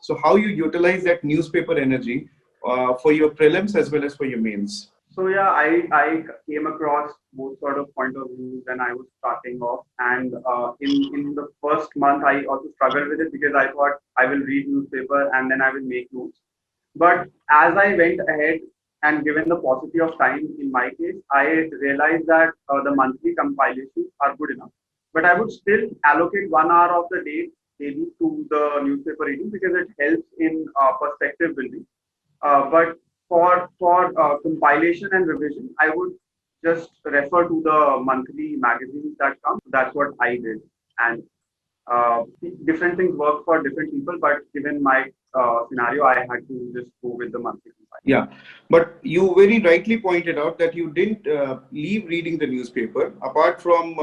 So how you utilize that newspaper energy for your prelims as well as for your mains? So yeah, I came across both sort of point of views when I was starting off, and in the first month I also struggled with it because I thought I will read newspaper and then I will make notes. But as I went ahead and given the paucity of time in my case, I realized that the monthly compilations are good enough. But I would still allocate 1 hour of the day daily to the newspaper reading because it helps in perspective building. But for compilation and revision, I would just refer to the monthly magazines that come. That's what I did, and different things work for different people. But given my scenario, I had to just go with the monthly compilation. Yeah, but you very rightly pointed out that you didn't leave reading the newspaper. Apart from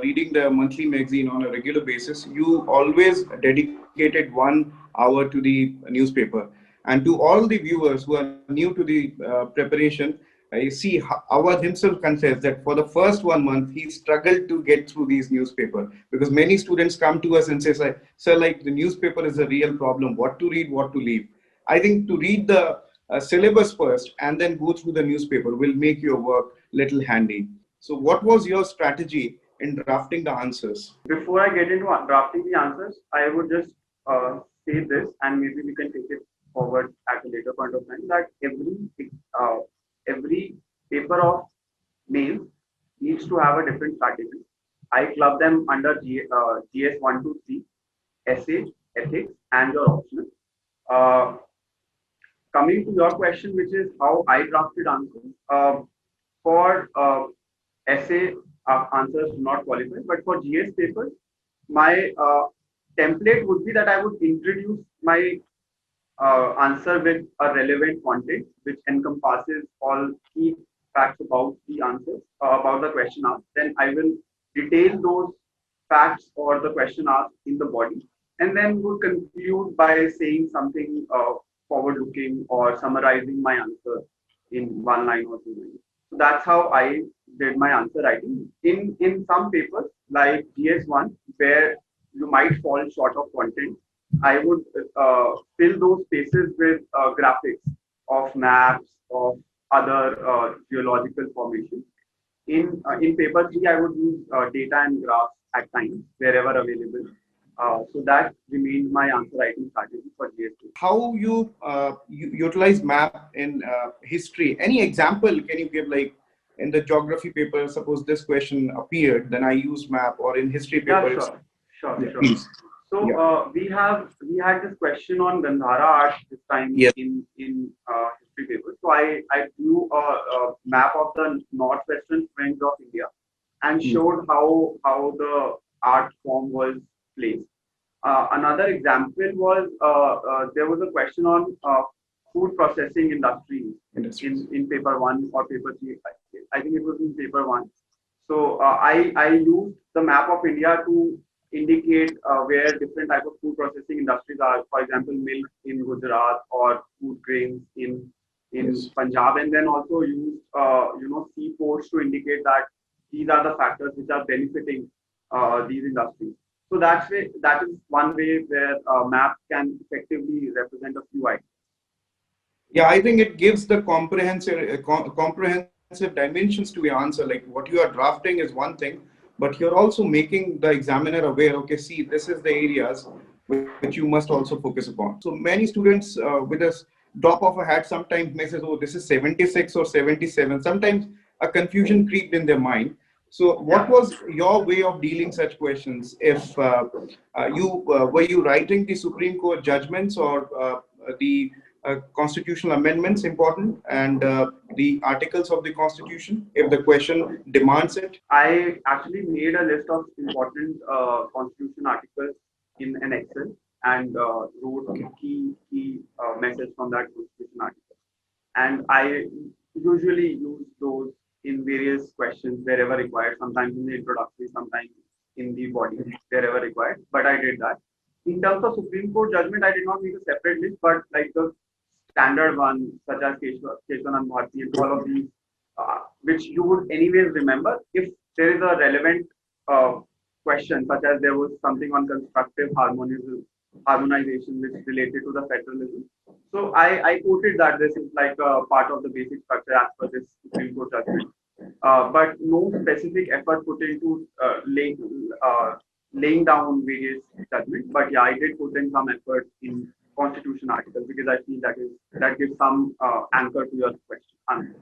reading the monthly magazine on a regular basis, you always dedicated 1 hour to the newspaper. And to all the viewers who are new to the preparation, I see Avadh himself confessed that for the first 1 month, he struggled to get through these newspaper because many students come to us and say, sir, like the newspaper is a real problem. What to read, what to leave. I think to read the syllabus first and then go through the newspaper will make your work little handy. So what was your strategy in drafting the answers? Before I get into drafting the answers, I would just say this, and maybe we can take it forward at a later point of time. That uh, every paper of mains needs to have a different strategy. I club them under GS 1 to 3, essay, ethics, and your optional. Uh, Coming to your question, which is how I drafted answers. For essay answers do not qualify, but for GS papers, my template would be that I would introduce my answer with a relevant content, which encompasses all key facts about the answers, about the question asked. Then I will detail those facts or the question asked in the body, and then would conclude by saying something forward-looking or summarizing my answer in 1 line or 2 lines. So that's how I did my answer writing. In some papers like GS1, where you might fall short of content, I would fill those spaces with graphics of maps of other geological formations. In paper 3, I would use data and graphs at times wherever available. So that remained my answer writing strategy for GS2. How you utilize map in history? Any example can you give, like in the geography paper, suppose this question appeared, then I use map, or in history paper? Yeah, sure. Please. So Yeah. we had this question on Gandhara art this time Yes. in history paper. So I drew a map of the northwestern fringe of India and showed how the art form was placed. Another example was there was a question on food processing industries in paper 1 or paper 3. I think it was in paper 1. So I used the map of India to indicate where different type of food processing industries are. For example, milk in Gujarat or food grains in Punjab, and then also used seaports to indicate that these are the factors which are benefiting these industries. So that is one way where map can effectively represent a few items. Yeah, I think it gives the comprehensive dimensions to your answer. Like what you are drafting is one thing, but you're also making the examiner aware. Okay, see, this is the areas which you must also focus upon. So many students with a drop of a hat sometimes may say, "Oh, this is 76 or 77." Sometimes a confusion creeped in their mind. So, what was your way of dealing such questions? If you were you writing the Supreme Court judgments or the constitutional amendments important and the articles of the Constitution, if the question demands it? I actually made a list of important Constitution articles in an Excel and wrote key message from that Constitution article. And I usually use those in various questions wherever required, sometimes in the introductory, sometimes in the body, wherever required. But I did that. In terms of Supreme Court judgment, I did not make a separate list, but like the standard ones, such as Keshwanand Bharti and all of these, which you would anyways remember if there is a relevant question, such as there was something on constructive harmonism harmonization which related to the federalism. So I quoted that this is like a part of the basic structure as per this Supreme Court judgment, but no specific effort put into laying down various judgments. But yeah, I did put in some effort in constitution articles because I feel that gives some anchor to your question.